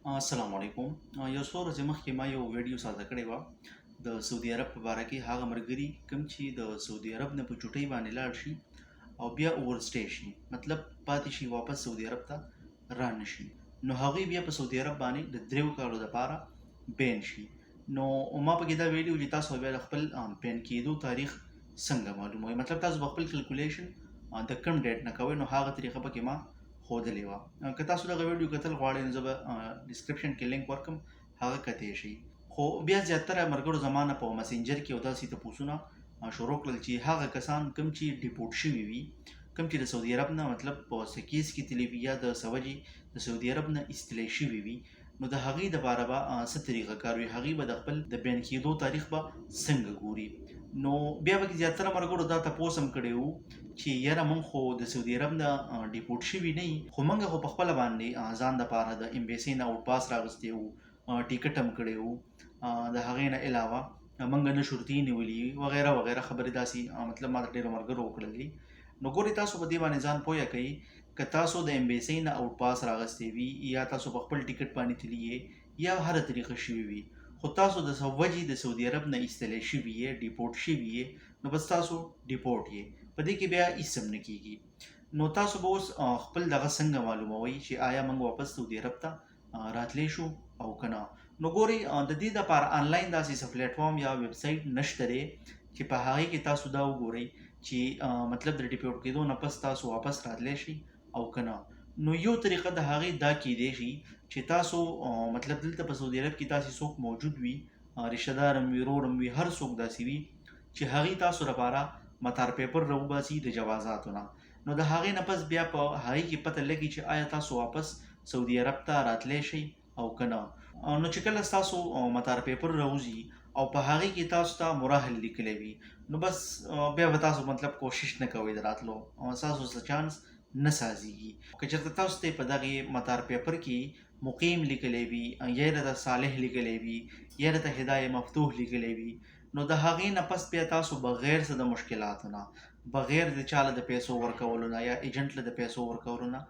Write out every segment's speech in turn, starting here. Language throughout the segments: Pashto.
السلام علیکم. یو څو ورځې مخکې ما یو ویډیو ساده کړې وه د سعودي عرب په باره کې. هغه ملګري کوم چې د سعودي عرب نه په چوټۍ باندې لاړ شي او بیا اوورسټی شي، مطلب پاتې شي واپس سعودي عرب ته را نشي، نو هغوی بیا په سعودي عرب باندې د 3 کالو دپاره بین شي. نو ما پکې دا ویډیو چې تاسو بیا د خپل بین کېدو تاریخ څنګه معلوموي، مطلب تاسو به خپل کیلکولیشن د کم ډیټ نه کوئ، نو هغه طریقه پکې ما ښودلې وه. که تاسو دغه ویډیو کتل غواړئ نو زه به ډسکرپشن کې لینک ورکړم، هغه کتی شئ. خو بیا زیاتره ملګرو زما نه په مسنجر کې او داسې تپوسونه شروع کړل چې هغه کسان کوم چې ډیپورټ شوي وي، کوم چې د سعودي عرب نه مطلب په څه کیس کې تللي وي یا د څه وجې د سعودي عرب نه ایستلی شوي وي، نو د هغې دپاره به څه طریقه کار وي، هغې به د خپل د بین کېدو تاریخ به څنګه ګوري. نو بیا پکې زیاتره ملګرو دا تپوس هم کړی وو چې یاره مونږ خو د سعودي عرب نه ډیپورټ شوي نه یي، خو مونږ خو په خپله باندې ځان دپاره د امبیسۍ نه آوټ پاس راغستی وو، ټیکټ هم کړی وو، د هغې نه علاوه مونږ نه شورتي نیولي وغیره وغیره خبرې داسې مطلب ما ته ډېرو ملګرو وکړل دي. نو ګورئ تاسو په دې باندې ځان پویه کوئ که تاسو د امبیسۍ نه آوټ پاس راغستی وي یا تاسو په خپل ټیکټ باندې تللي یې یا هره طریقه شوي وي، خو تاسو د څه وجې د سعودي عرب نه ایستلی شوي یې، ډیپورټ شوي یې، نو بس تاسو ډیپورټ یې، په دې کې بیا هیڅ هم نه کېږي. نو تاسو به اوس خپل دغه څنګه معلوموئ چې آیا موږ واپس سعودي عرب ته راتلی شو او که نه. نو ګورئ د دې دپاره آنلاین داسې څه پلیټفارم یا ویبسایټ نشته دی چې په هغې کې تاسو دا وګورئ چې مطلب د ډیپورټ کېدو نه پس تاسو واپس راتلی شئ او که نه. نو یو طریقه د هغې دا کیدی شي چې تاسو مطلب دلته په سعودي عرب کې داسې څوک موجود وي، رشته دار هم وي، ورور هم وي، هر څوک داسې وي چې هغې تاسو لپاره مطار پیپر راوباسي د جوازاتو نه. نو د هغې نه پس بیا په هغې کې پته لګي چې آیا تاسو واپس سعودي عرب ته راتلی شئ او که نه. نو چې کله ستاسو مطار پیپر راوځي او په هغې کې تاسو ته مراحل لیکلی وي، نو بس بیا به تاسو مطلب کوشش نه کوئ د راتلو، ستاسو څه چانس نه سازیږي. که چېرته تاسو ته په دغې مطار پیپر کې مقیم لیکلی وي یا یې درته صالح لیکلی وي یا درته هدایه مفتوح لیکلی وي، نو د هغې نه پس بیا تاسو بغیر څه د مشکلاتو نه، بغیر د چا له د پیسو ورکولو نه یا ایجنټ له د پیسو ورکولو نه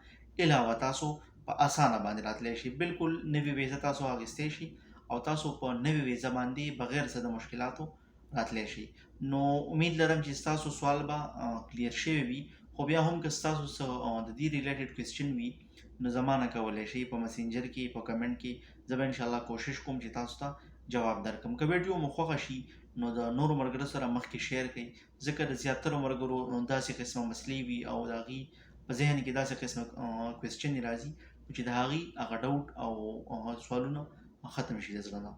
علاوه تاسو په اسانه باندې راتلی شئ. بالکل نوې ویزه تاسو اخیستی شئ او تاسو په نوې ویزه باندې بغیر څه د مشکلاتو راتلی شئ. نو امید لرم چې ستاسو سوال به کلیر شوی وي، خو بیا هم که ستاسو څه د دې ریلیټډ کوېسچن وي نو زما نه کولی شئ په مسنجر کې، په کمنټ کې. زه به انشاءالله کوشش کوم چې تاسو ته جواب درکړم. که ویډیو مو خوښه شي نو د نورو ملګرو سره مخکې شیر کړئ، ځکه د زیاترو ملګرو داسې قسمه مسلې وي او د هغې په ذهن کې داسې قسمه کوېسچنې راځي چې د هغې هغه ډاوټ او سوالونه ختم شي د زړه نه.